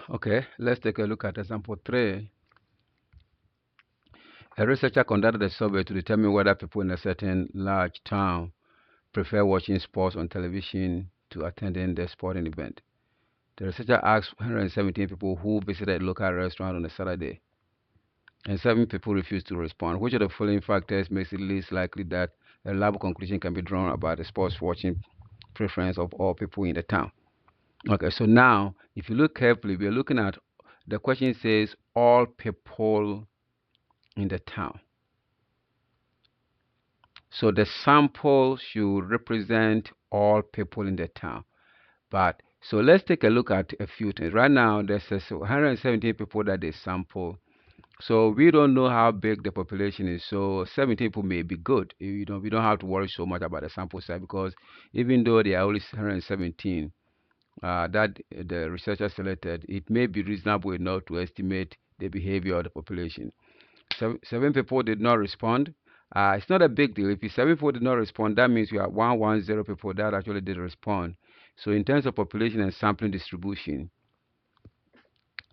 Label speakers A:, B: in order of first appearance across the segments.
A: Okay, let's take a look at example 3. A researcher conducted a survey to determine whether people in a certain large town prefer watching sports on television to attending the sporting event. The researcher asked 117 people who visited a local restaurant on a Saturday, and 7 people refused to respond. Which of the following factors makes it least likely that a reliable conclusion can be drawn about the sports watching preference of all people in the town? Okay, so now if you look carefully, we're looking at the question says all people in the town. So the sample should represent all people in the town. But so let's take a look at a few things. Right now, there's 117 people that they sample. So we don't know how big the population is. So 17 people may be good. We don't have to worry so much about the sample size, because even though there are only 117 that the researcher selected, it may be reasonable enough to estimate the behavior of the population. Seven people did not respond. It's not a big deal. If 7 people did not respond, that means you have 110 people that actually did respond. So in terms of population and sampling distribution,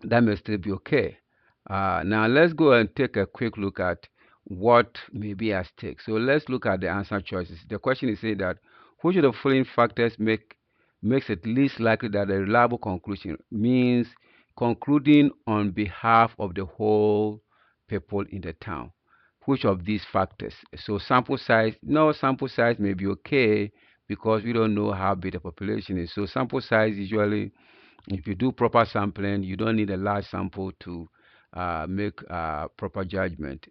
A: that may still be okay. Now let's go and take a quick look at what may be at stake. So let's look at the answer choices. The question is saying that which of the following factors makes it least likely that a reliable conclusion means concluding on behalf of the whole people in the town. Which of these factors? So sample size, no, sample size may be okay because we don't know how big the population is. So sample size usually, if you do proper sampling, you don't need a large sample to make proper judgment.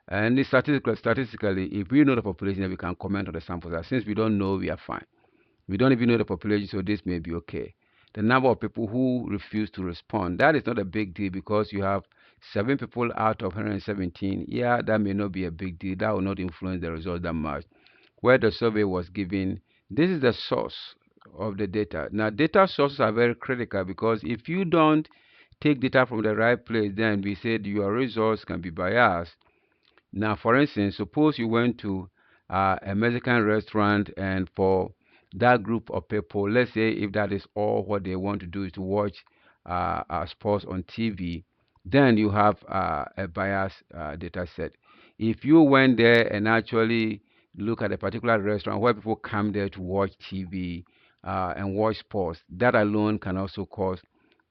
A: And statistically, if we know the population, then we can comment on the sample size. Since we don't know, we are fine. We don't even know the population, so this may be okay. The number of people who refuse to respond, that is not a big deal because you have 7 people out of 117. Yeah, that may not be a big deal. That will not influence the result that much. Where the survey was given, this is the source of the data. Now, data sources are very critical because if you don't take data from the right place, then we said your results can be biased. Now, for instance, suppose you went to a Mexican restaurant, and for that group of people, let's say if that is all what they want to do is to watch sports on TV, then you have a biased data set. If you went there and actually look at a particular restaurant where people come there to watch TV and watch sports, that alone can also cause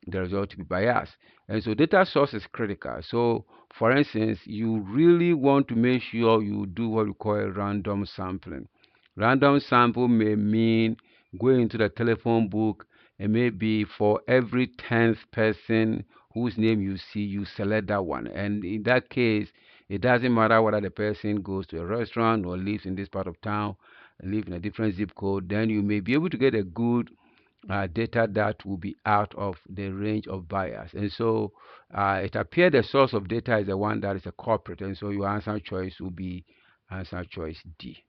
A: the result to be biased. And so data source is critical. So for instance, you really want to make sure you do what we call random sampling. Random sample may mean going into the telephone book, and maybe for every 10th person whose name you see, you select that one. And in that case, it doesn't matter whether the person goes to a restaurant or lives in this part of town, live in a different zip code, then you may be able to get a good data that will be out of the range of bias. And so it appears the source of data is the one that is a corporate, and so your answer choice will be answer choice D.